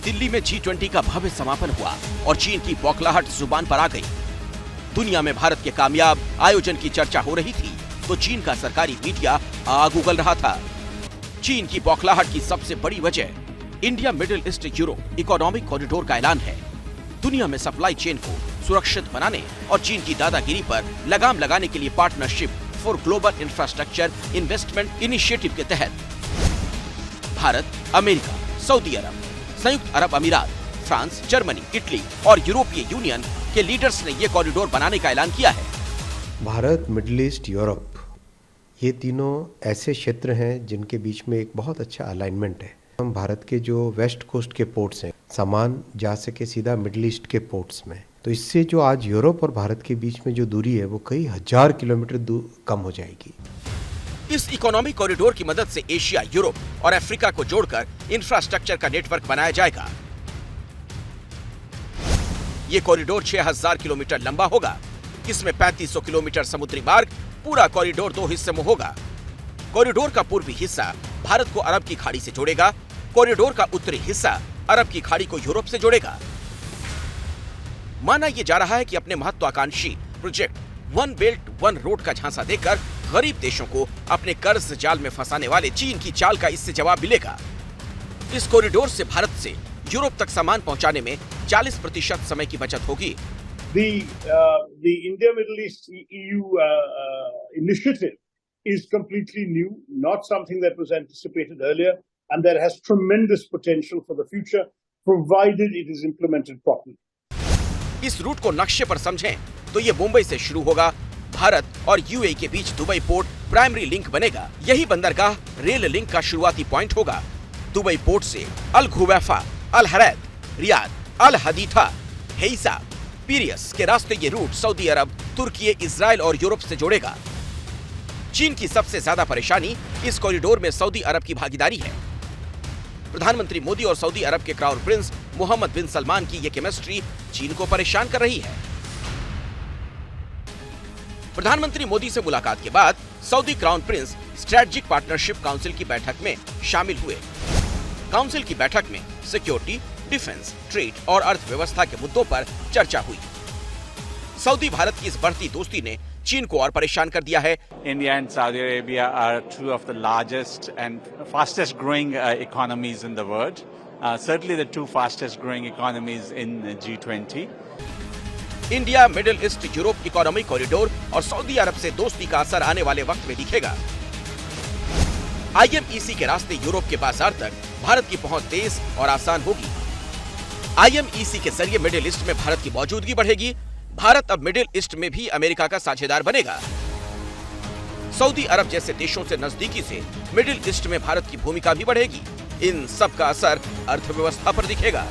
दिल्ली में G20 का भव्य समापन हुआ और चीन की बौखलाहट जुबान पर आ गई। दुनिया में भारत के कामयाब आयोजन की चर्चा हो रही थी तो चीन का सरकारी मीडिया आग उगल रहा था। चीन की बौखलाहट की सबसे बड़ी वजह India middle east Europe economic corridor का ऐलान है। दुनिया में सप्लाई चेन को सुरक्षित बनाने और चीन की दादागिरी पर लगाम लगाने के लिए partnership for global infrastructure investment initiative के तहत भारत, अमेरिका, सऊदी अरब, संयुक्त अरब अमीरात, फ्रांस, जर्मनी, इटली और यूरोपीय यूनियन के लीडर्स ने ये कॉरिडोर बनाने का ऐलान किया है। भारत, मिडिल ईस्ट, यूरोप, ये तीनों ऐसे क्षेत्र हैं जिनके बीच में एक बहुत अच्छा अलाइनमेंट है। हम भारत के जो वेस्ट कोस्ट के पोर्ट्स हैं, सामान जा सके सीधा मिडिल ईस्ट के पोर्ट्स में, तो इससे जो आज यूरोप और भारत के बीच में जो दूरी है वो कई हजार किलोमीटर कम हो जाएगी। इस इकोनॉमिक कॉरिडोर की मदद से एशिया, यूरोप और अफ्रीका को जोड़कर इंफ्रास्ट्रक्चर का नेटवर्क बनाया जाएगा। ये कॉरिडोर 6000 किलोमीटर लंबा होगा। इसमें 3500 किलोमीटर समुद्री मार्ग, पूरा कॉरिडोर 2 हिस्से में होगा। कॉरिडोर का पूर्वी हिस्सा भारत को अरब की खाड़ी से जोड़ेगा। कॉरिडोर का उत्तरी हिस्सा अरब की खाड़ी को यूरोप से जोड़ेगा। माना यह जा रहा है कि अपने महत्वाकांक्षी project one belt one road का झांसा देकर गरीब देशों को अपने कर्ज जाल में फंसाने वाले चीन की चाल का इससे जवाब मिलेगा। इस कॉरिडोर से भारत से यूरोप तक सामान पहुंचाने में 40% समय की बचत होगी। The India Middle East EU initiative is completely new, not something that was anticipated earlier, and that has tremendous potential for the future, provided it is implemented properly. इस रूट को नक्शे पर समझें तो ये मुंबई से शुरू होगा। भारत और यूएई के बीच दुबई पोर्ट प्राइमरी लिंक बनेगा। यही बंदरगाह रेल लिंक का शुरुआती पॉइंट होगा। दुबई पोर्ट से अल खुवैफा, अल हरैद, रियाद, अल हदीथा, हेइसा, पीरियस के रास्ते ये रूट सऊदी अरब, तुर्की, इजराइल और यूरोप से जोड़ेगा। चीन की सबसे ज्यादा परेशानी इस कॉरिडोर में सऊदी अरब की भागीदारी है। प्रधानमंत्री मोदी और सऊदी अरब के क्राउन प्रिंस मोहम्मद बिन सलमान की ये केमिस्ट्री चीन को परेशान कर रही है। प्रधानमंत्री मोदी से मुलाकात के बाद Saudi crown Prince strategic partnership council की बैठक में शामिल हुए। काउंसिल की बैठक में सिक्योरिटी, डिफेंस, ट्रेड और अर्थव्यवस्था के मुद्दों पर चर्चा हुई। सऊदी भारत की इस बढ़ती दोस्ती ने चीन को और परेशान कर दिया है। India and Saudi Arabia are two of the largest and fastest growing economies in the world. Certainly the two fastest growing economies in G20. India middle east Europe economic corridor और सऊदी अरब से दोस्ती का असर आने वाले वक्त में दिखेगा। IMEC के रास्ते यूरोप के बाजार तक भारत की पहुंच तेज और आसान होगी। IMEC के जरिए मिडिल ईस्ट में भारत की मौजूदगी बढ़ेगी। भारत अब मिडिल ईस्ट में भी अमेरिका का साझेदार बनेगा। सऊदी अरब जैसे देशों से नजदीकी से मिडिल ईस्ट में भारत की भूमिका भी बढ़ेगी। इन सब का असर अर्थव्यवस्था पर दिखेगा।